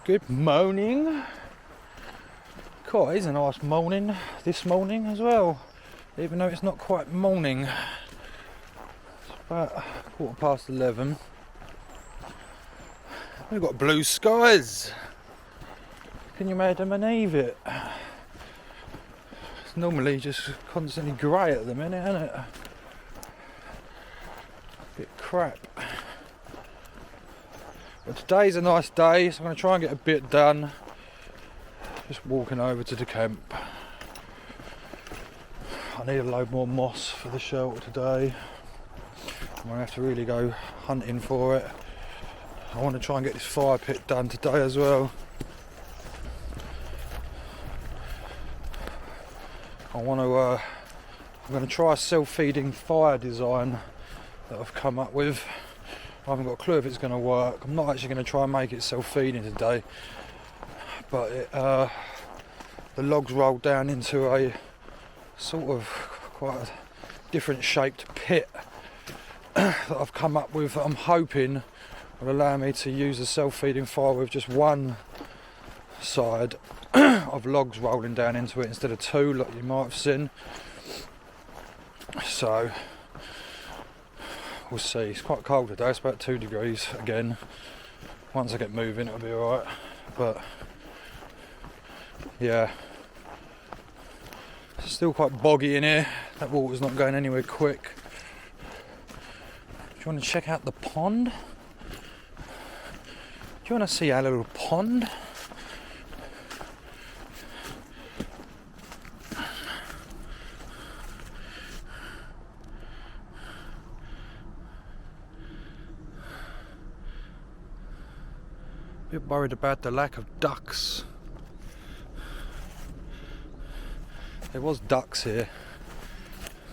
Good morning. God, it's a nice morning this morning as well, even though it's not quite morning. It's about 11:15. We've got blue skies. Can you believe it? It's normally just constantly grey at the minute, isn't it? Bit crap. But today's a nice day, so I'm going to try and get a bit done. Just walking over to the camp. I need a load more moss for the shelter today. I'm going to have to really go hunting for it. I want to try and get this fire pit done today as well. I'm going to try a self-feeding fire design that I've come up with. I haven't got a clue if it's going to work. I'm not actually going to try and make it self-feeding today, but the logs rolled down into a sort of quite a different shaped pit that I've come up with that I'm hoping will allow me to use a self-feeding fire with just one side of logs rolling down into it instead of two like you might have seen. So we'll see. It's quite cold today, it's about 2 degrees again. Once I get moving it'll be alright, but yeah, it's still quite boggy in here. That water's not going anywhere quick. Do you want to check out the pond? Do you want to see our little pond? A bit worried about the lack of ducks. There was ducks here.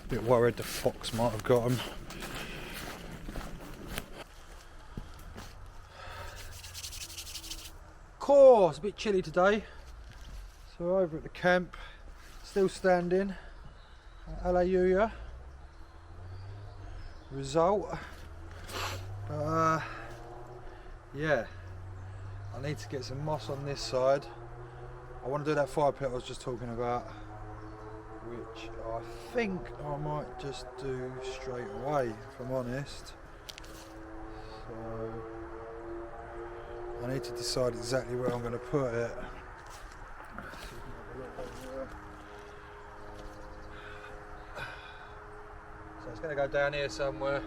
A bit worried the fox might have got them. It's a bit chilly today. So we're over at the camp, still standing. Hallelujah. Result. Yeah. I need to get some moss on this side. I want to do that fire pit I was just talking about, which I think I might just do straight away, if I'm honest. So I need to decide exactly where I'm going to put it. So it's going to go down here somewhere.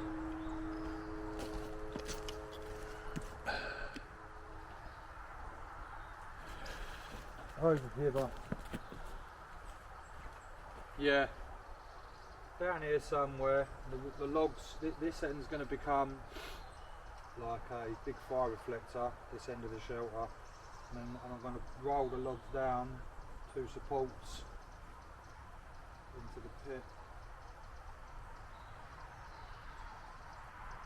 Over here, but yeah, down here somewhere. The logs, this end's going to become like a big fire reflector, this end of the shelter, and then I'm going to roll the logs down 2 supports into the pit.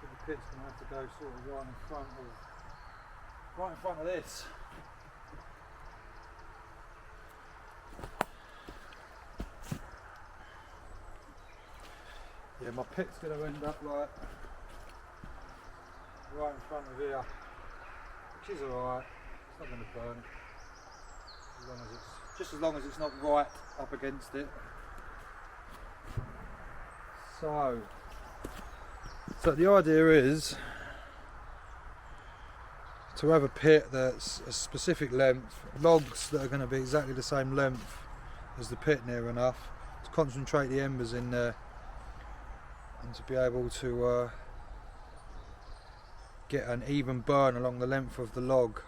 So the pit's going to have to go sort of right in front of this. Yeah, my pit's going to end up right in front of here, which is alright. It's not going to burn, as long as it's not right up against it. So the idea is to have a pit that's a specific length, logs that are going to be exactly the same length as the pit near enough to concentrate the embers in there, and to be able to get an even burn along the length of the log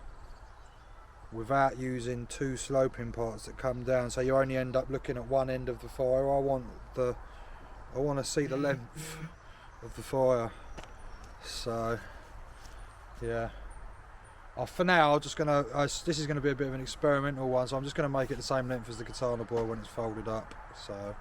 without using 2 sloping parts that come down, so you only end up looking at one end of the fire. I want to see the length of the fire. So yeah, for now this is going to be a bit of an experimental one, so I'm just going to make it the same length as the Katanaboy when it's folded up. So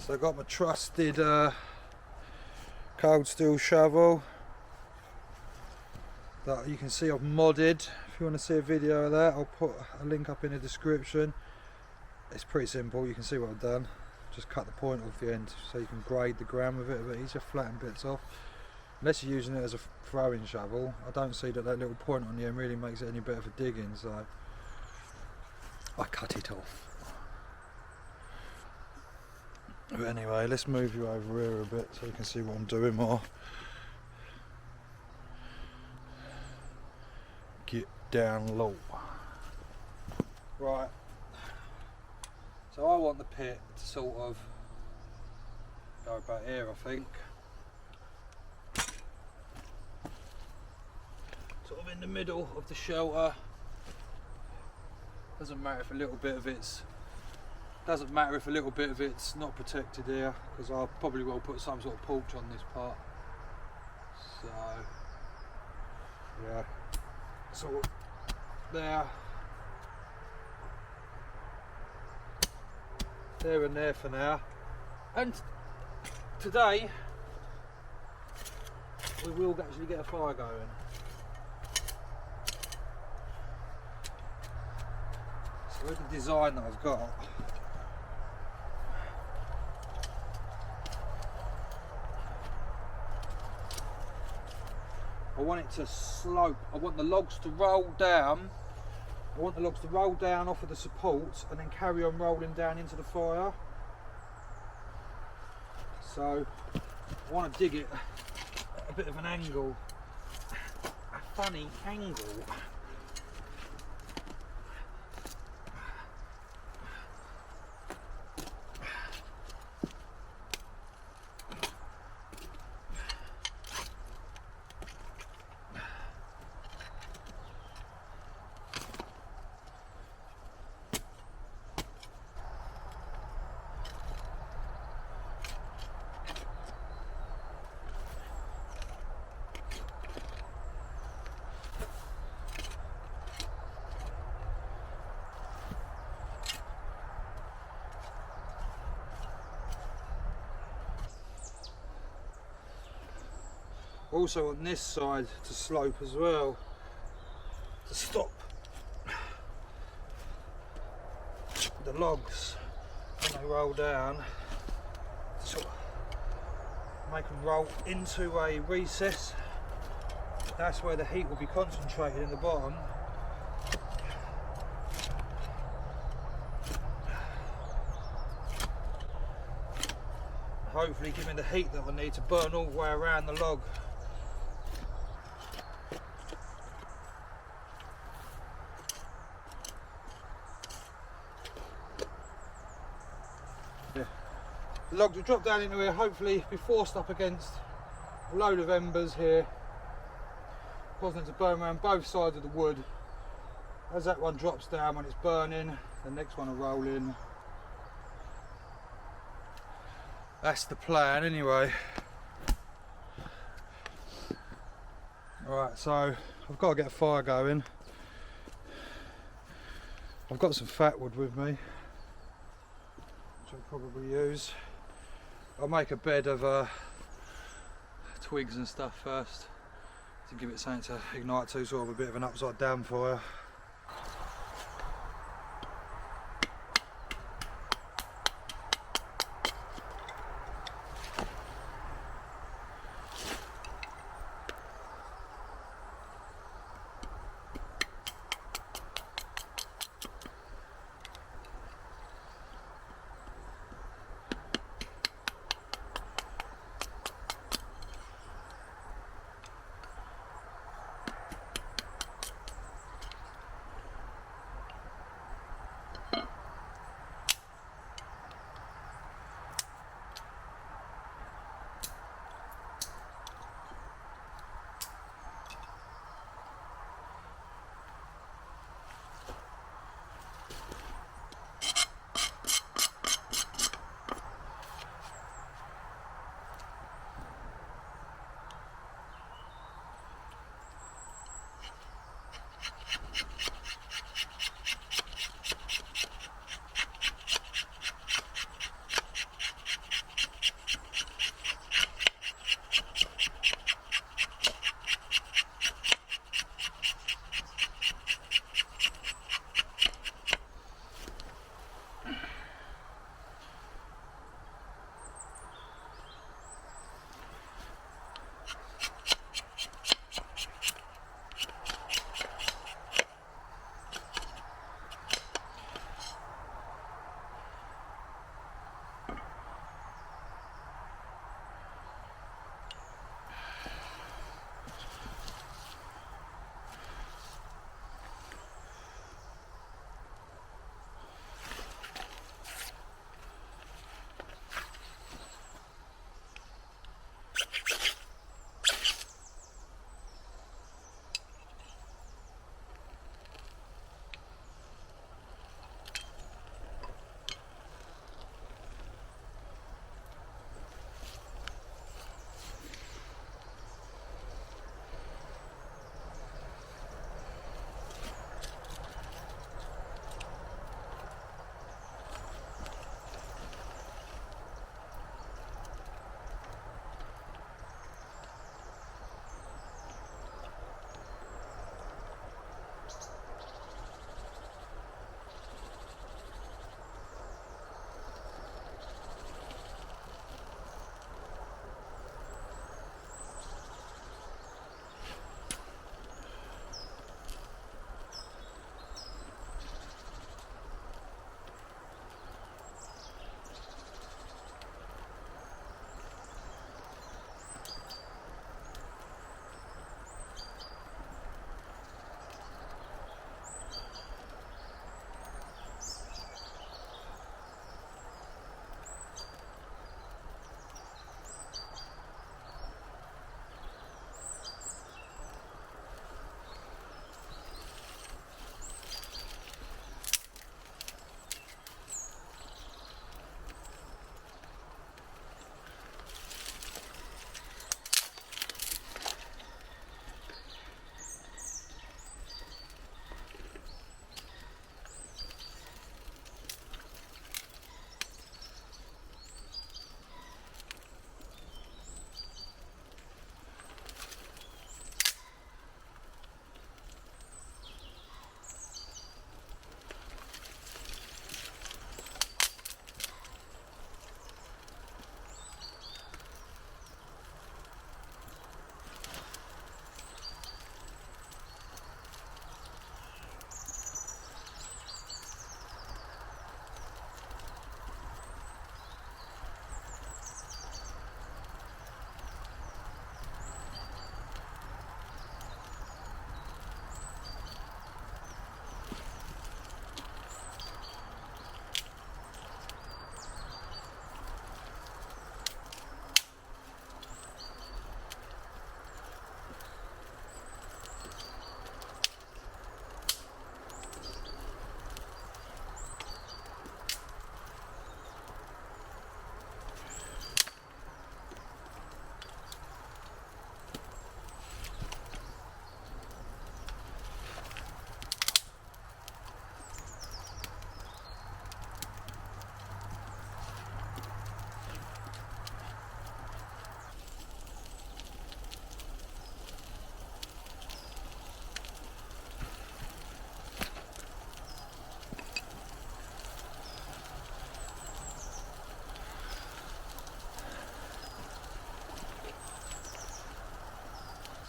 So I got my trusted cold steel shovel that you can see I've modded. If you want to see a video of that, I'll put a link up in the description. It's pretty simple, you can see what I've done. Just cut the point off the end so you can grade the ground with it a bit easier, flatten bits off. Unless you're using it as a throwing shovel, I don't see that little point on the end really makes it any better for digging, so I cut it off. But anyway, let's move you over here a bit so you can see what I'm doing more. Get down low. Right. So I want the pit to sort of go about here, I think. Sort of in the middle of the shelter. Doesn't matter if a little bit of it's not protected here, because I probably will put some sort of porch on this part. So yeah, so there and there for now. And today we will actually get a fire going. So with the design that I've got, I want it to slope. I want the logs to roll down. I want the logs to roll down off of the supports and then carry on rolling down into the fire. So I want to dig it at a bit of an angle, a funny angle. Also on this side to slope as well, to stop the logs when they roll down, to sort of make them roll into a recess. That's where the heat will be concentrated in the bottom. Hopefully giving the heat that I need to burn all the way around the log. Yeah. The logs will drop down into here, hopefully be forced up against a load of embers here, causing them to burn around both sides of the wood. As that one drops down when it's burning, the next one will roll in. That's the plan anyway. Alright, so I've got to get a fire going. I've got some fat wood with me, which I'll probably use. I'll make a bed of twigs and stuff first to give it something to ignite to, sort of a bit of an upside down fire.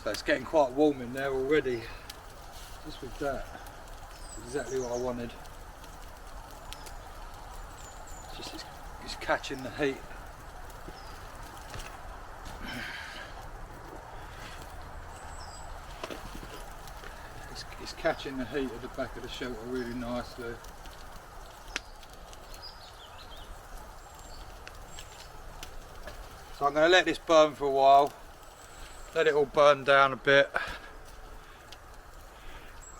So it's getting quite warm in there already. Just with that, it's exactly what I wanted. It's catching the heat. It's catching the heat at the back of the shelter really nicely. So I'm going to let this burn for a while, let it all burn down a bit,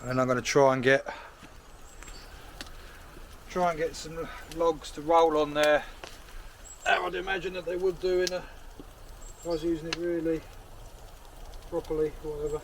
and then I'm going to try and get some logs to roll on there. I'd imagine that they would do if I was using it really properly or whatever.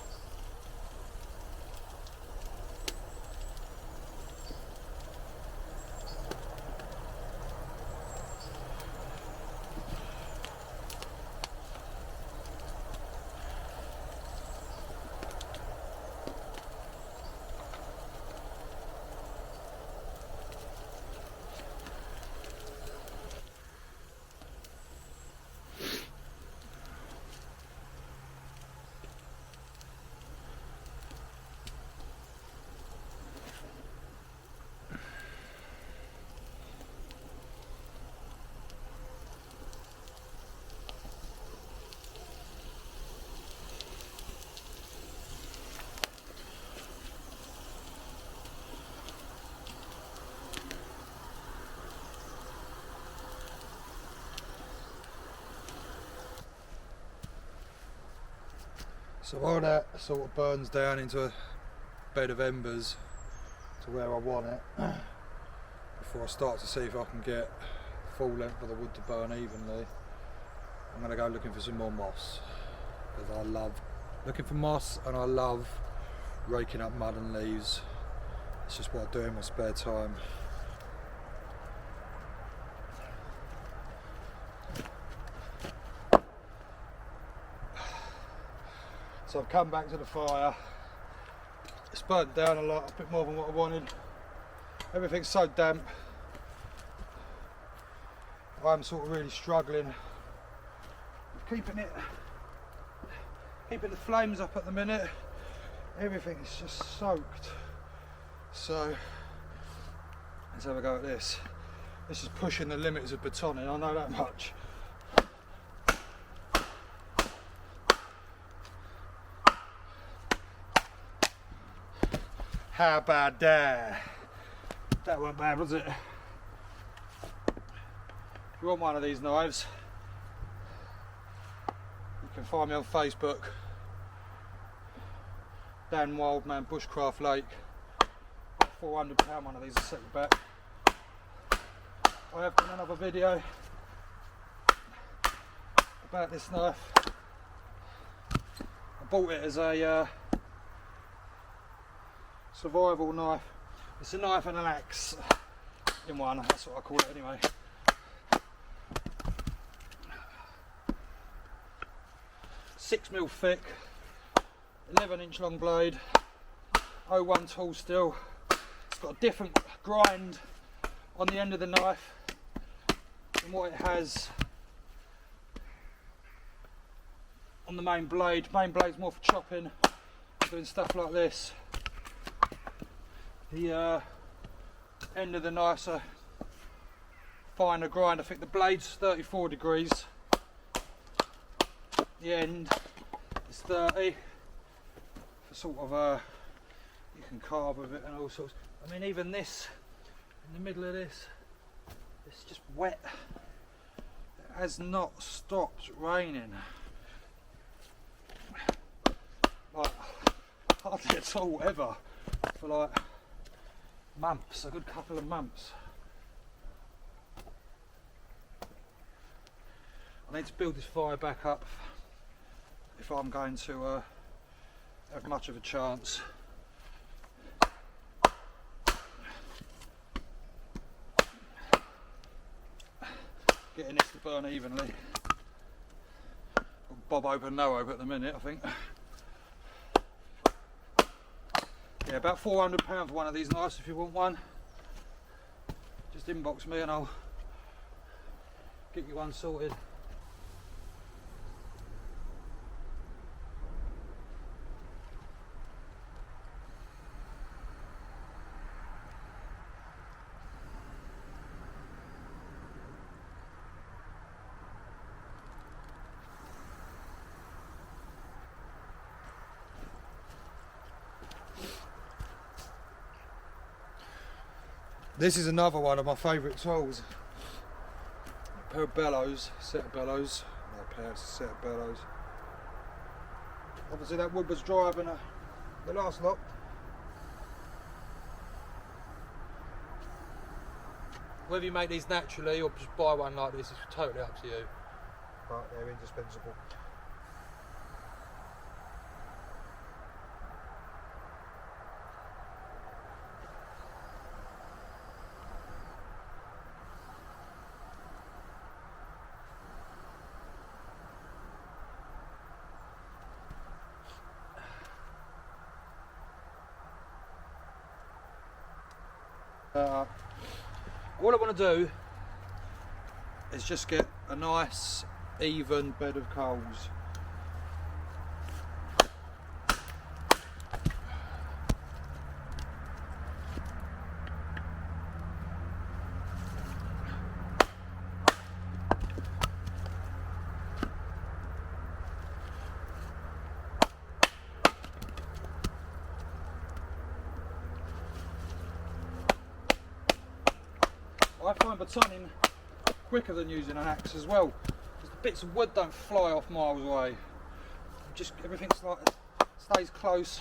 So while that sort of burns down into a bed of embers to where I want it, before I start to see if I can get full length of the wood to burn evenly, I'm going to go looking for some more moss, because I love looking for moss and I love raking up mud and leaves. It's just what I do in my spare time. So I've come back to the fire. It's burnt down a lot, a bit more than what I wanted. Everything's so damp. I'm sort of really struggling with keeping the flames up at the minute. Everything's just soaked. So let's have a go at this. This is pushing the limits of betoning, I know that much. How about that? That weren't bad, was it? If you want one of these knives, you can find me on Facebook. Dan Wildman Bushcraft Lake. £400 one of these to set you back. I have done another video about this knife. I bought it as a survival knife. It's a knife and an axe in one, that's what I call it anyway. 6mm thick, 11-inch long blade, 01 tool steel. It's got a different grind on the end of the knife than what it has on the main blade. Main blade's more for chopping, doing stuff like this. The end of the knife's a finer grind. I think the blade's 34 degrees. The end is 30. For sort of you can carve with it and all sorts. I mean, even this, in the middle of this, it's just wet. It has not stopped raining. Like, hardly at all ever, for like months, a good couple of months. I need to build this fire back up if I'm going to have much of a chance. Getting this to burn evenly. Bob open, no open at the minute, I think. Yeah, about £400 for one of these knives if you want one. Just inbox me and I'll get you one sorted. This is another one of my favourite tools. A pair of bellows, set of bellows. No pair, it's a set of bellows. Obviously that wood was driving the last lot. Whether you make these naturally or just buy one like this is totally up to you. But they're indispensable. All I want to do is just get a nice even bed of coals. I find batoning quicker than using an axe as well, because the bits of wood don't fly off miles away. Just everything's like stays close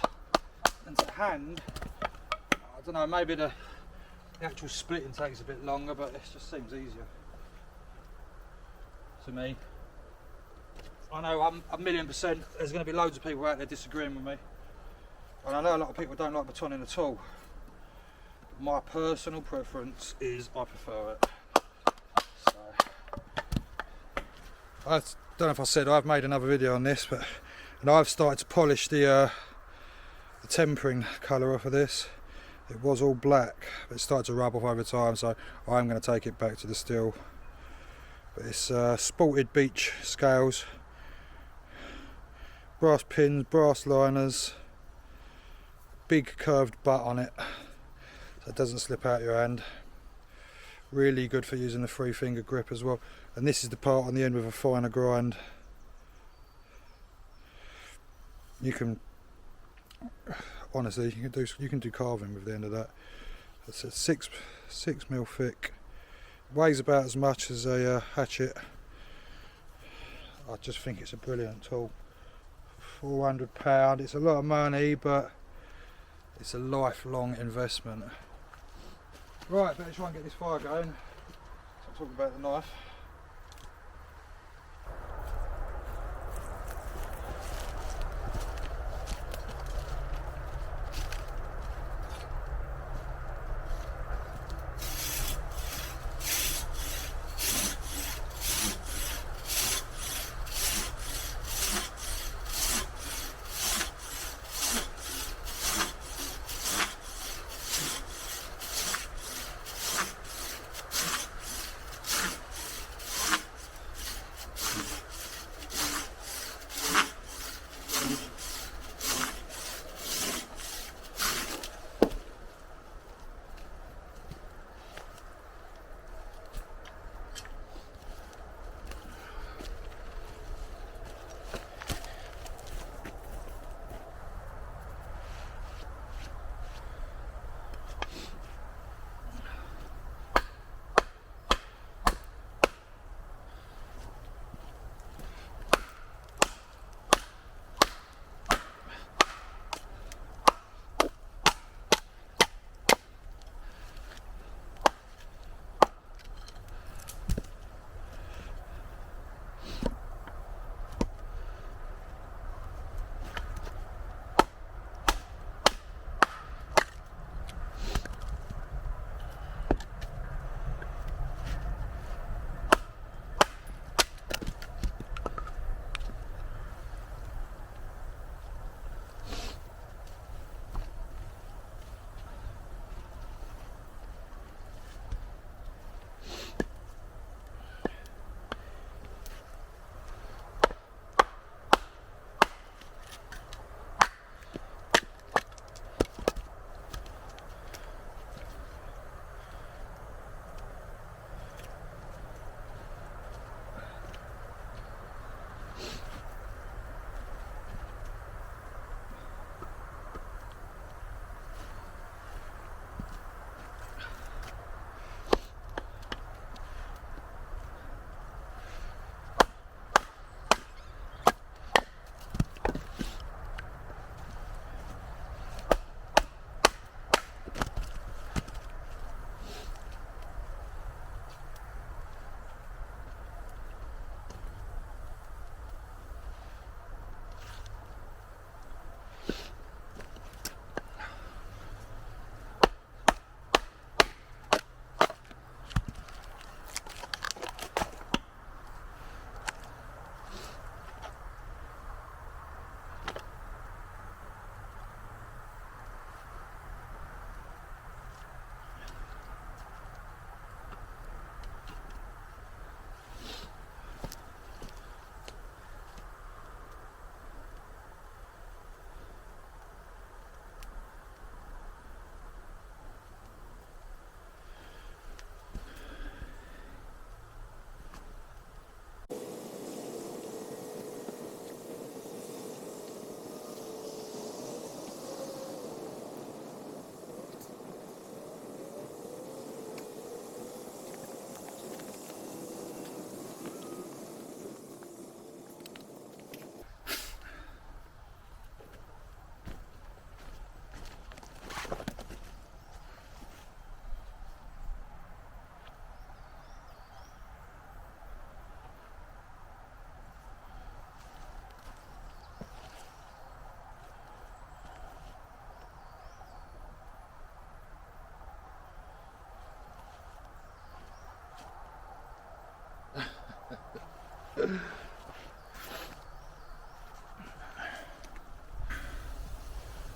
and to hand. I don't know, maybe the actual splitting takes a bit longer, but it just seems easier to me. I know I'm 1,000,000% there's going to be loads of people out there disagreeing with me, and I know a lot of people don't like batoning at all. My personal preference is I prefer it. So, I don't know if I said I've made another video on this, but I've started to polish the tempering colour off of this. It was all black, but it started to rub off over time, so I'm going to take it back to the steel. But it's sported beech scales, brass pins, brass liners, big curved butt on it, so it doesn't slip out your hand. Really good for using the 3-finger grip as well. And this is the part on the end with a finer grind. You can honestly you can do carving with the end of that. It's a 6mm thick. Weighs about as much as a hatchet. I just think it's a brilliant tool. £400. It's a lot of money, but it's a lifelong investment. Right, better try and get this fire going. So I'm talking about the knife.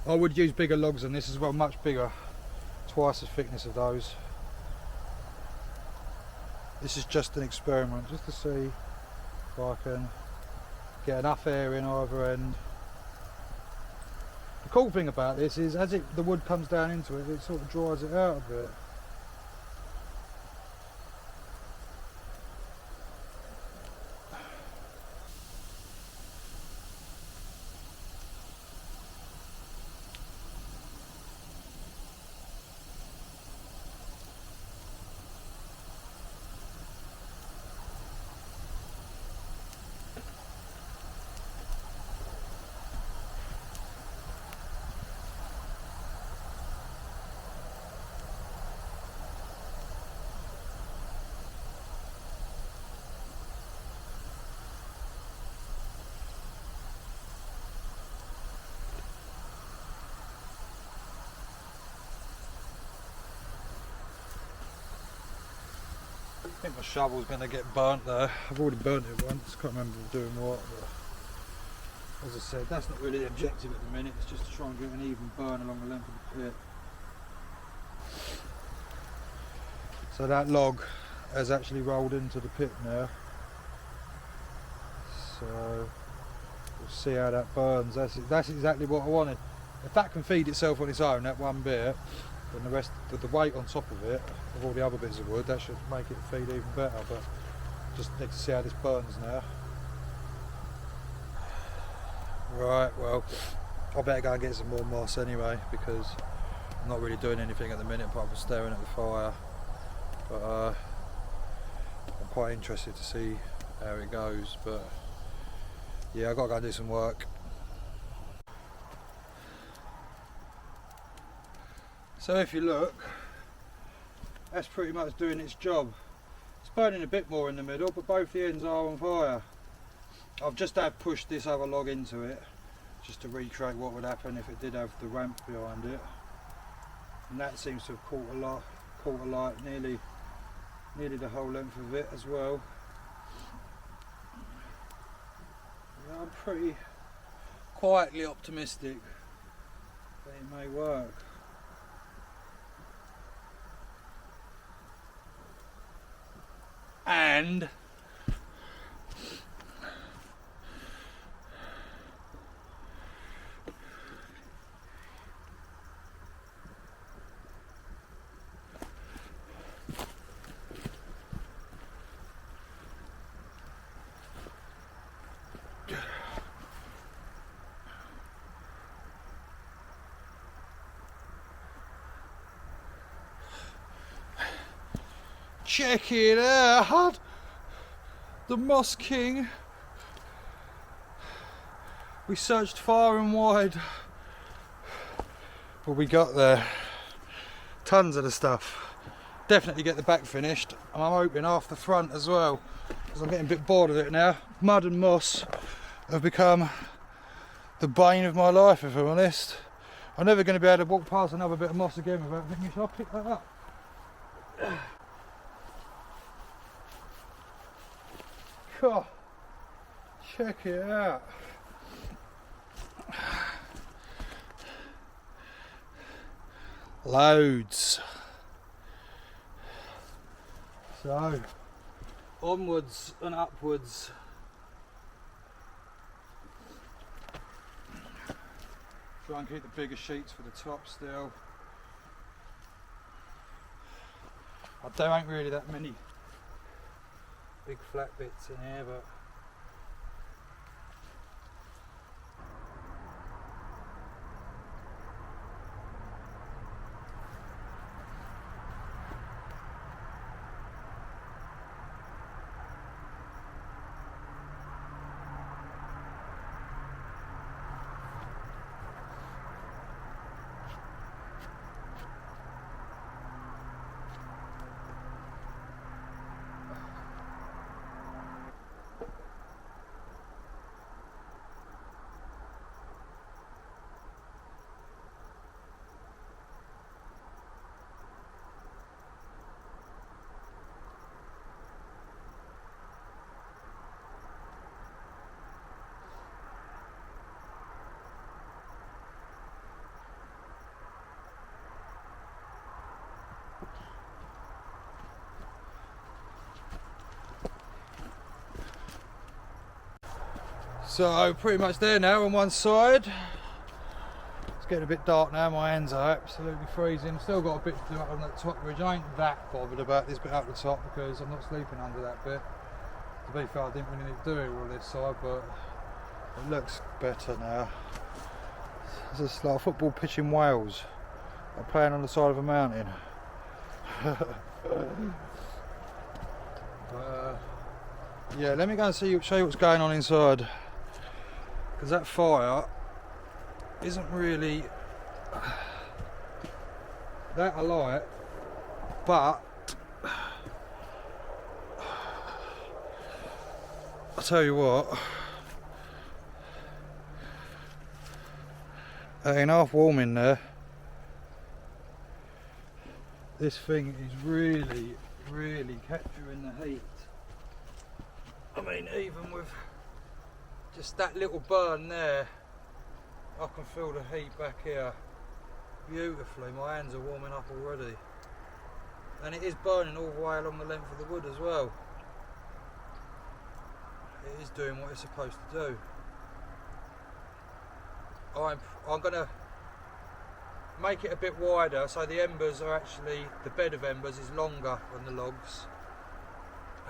I would use bigger logs than this as well, much bigger, twice the thickness of those. This is just an experiment, just to see if I can get enough air in either end. The cool thing about this is as the wood comes down into it, it sort of dries it out a bit. I think my shovel's going to get burnt there. I've already burnt it once, can't remember doing what, but as I said, that's not really the objective at the minute, it's just to try and get an even burn along the length of the pit. So that log has actually rolled into the pit now, so we'll see how that burns. That's exactly what I wanted. If that can feed itself on its own, that one bit, then the rest, the weight on top of it, of all the other bits of wood, that should make it feed even better, but just need to see how this burns now. Right, well, I better go and get some more moss anyway, because I'm not really doing anything at the minute apart from staring at the fire, but I'm quite interested to see how it goes, but yeah, I've got to go and do some work. So if you look, that's pretty much doing its job. It's burning a bit more in the middle, but both the ends are on fire. I've just pushed this other log into it, just to recreate what would happen if it did have the ramp behind it. And that seems to have caught a light nearly the whole length of it as well. Yeah, I'm pretty quietly optimistic that it may work. And check it out, the Moss King. We searched far and wide, but we got there. Tons of the stuff. Definitely get the back finished, and I'm hoping half the front as well, because I'm getting a bit bored of it now. Mud and moss have become the bane of my life, if I'm honest. I'm never going to be able to walk past another bit of moss again without thinking, shall I pick that up? God, check it out. Loads. So, onwards and upwards. Try and keep the bigger sheets for the top still. There ain't really that many big flat bits in here, but So pretty much there now on one side. It's getting a bit dark now, my hands are absolutely freezing. Still got a bit to do up on that top ridge. I ain't that bothered about this bit up the top because I'm not sleeping under that bit. To be fair, I didn't really need to do it all this side, but it looks better now. It's just like a football pitch in Wales. I'm playing on the side of a mountain. Yeah, let me go and show you what's going on inside. Because that fire isn't really that alight, but I'll tell you what, it ain't half warm in there. This thing is really capturing the heat. I mean, even with just that little burn there, I can feel the heat back here beautifully. My hands are warming up already. And it is burning all the way along the length of the wood as well. It is doing what it's supposed to do. I'm going to make it a bit wider so the embers are actually, the bed of embers is longer than the logs.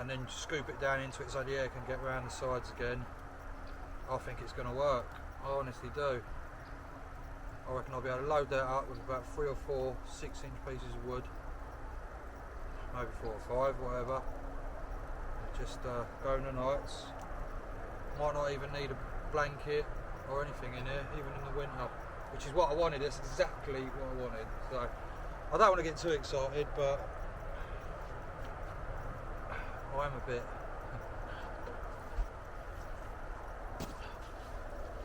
And then scoop it down into it so the air can get around the sides again. I think it's going to work. I honestly do. I reckon I'll be able to load that up with about 3 or 4 6-inch pieces of wood, maybe 4 or 5, whatever. And just go in the nights. Might not even need a blanket or anything in here, even in the winter, which is what I wanted. That's exactly what I wanted. So I don't want to get too excited, but I am a bit.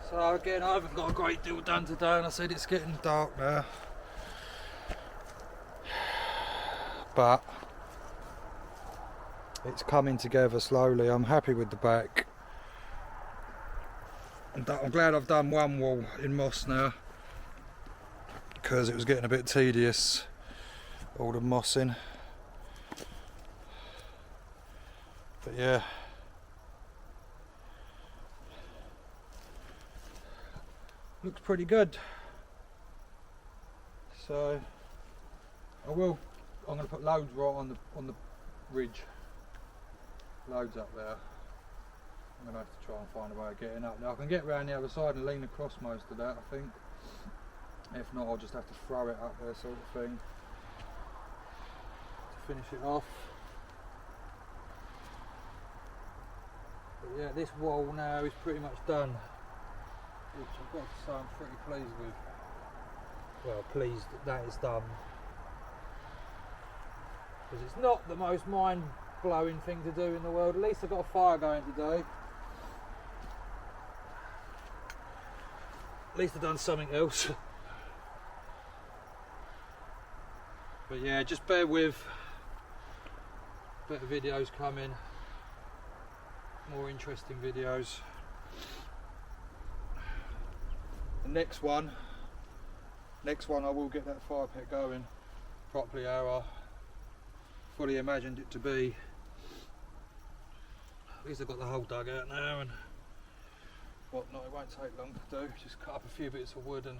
So again, I haven't got a great deal done today, and I said it's getting dark now. But it's coming together slowly. I'm happy with the back. And I'm glad I've done one wall in moss now, because it was getting a bit tedious, all the mossing. But yeah. Looks pretty good. So I'm going to put loads right on the ridge. Loads up there. I'm going to have to try and find a way of getting up. Now I can get around the other side and lean across most of that, I think. If not, I'll just have to throw it up there, sort of thing, to finish it off. But yeah, this wall now is pretty much done, which I've got to say I'm pretty pleased with. Well, pleased that it's done, because it's not the most mind-blowing thing to do in the world. At least I've got a fire going today. At least I've done something else. But yeah, just bear with. Better videos coming. More interesting videos. The next one I will get that fire pit going properly how I fully imagined it to be. At least I've got the hole dug out now and whatnot. It won't take long to do. Just cut up a few bits of wood and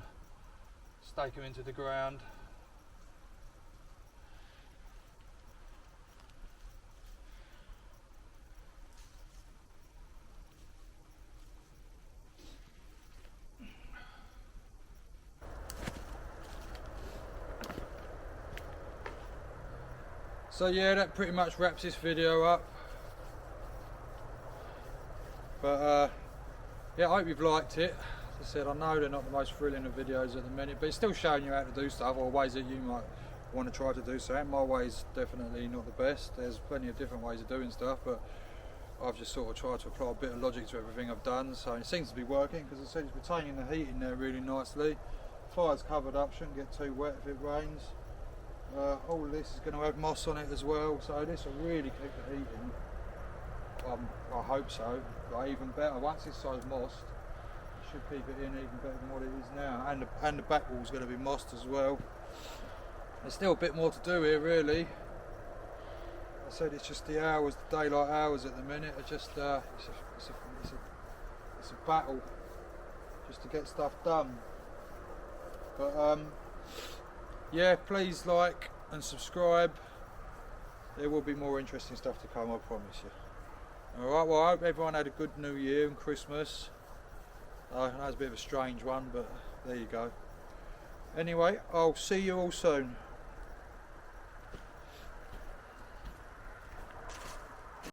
stake them into the ground. So yeah, that pretty much wraps this video up. But yeah, I hope you've liked it. As I said, I know they're not the most thrilling of videos at the minute, but it's still showing you how to do stuff, or ways that you might want to try to do so. And my way's definitely not the best. There's plenty of different ways of doing stuff, but I've just sort of tried to apply a bit of logic to everything I've done. So it seems to be working, because as I said, it's retaining the heat in there really nicely. Fire's covered up, shouldn't get too wet if it rains. All of this is going to have moss on it as well, so this will really keep the heat in. I hope so. But even better, once this side's mossed, it should keep it in even better than what it is now. And the back wall's going to be mossed as well. There's still a bit more to do here, really. I said it's just the hours, the daylight hours at the minute. It's just it's it's a battle just to get stuff done. But yeah, please like and subscribe. There will be more interesting stuff to come, I promise you. Alright, well, I hope everyone had a good New Year and Christmas. That was a bit of a strange one, but there you go. Anyway, I'll see you all soon.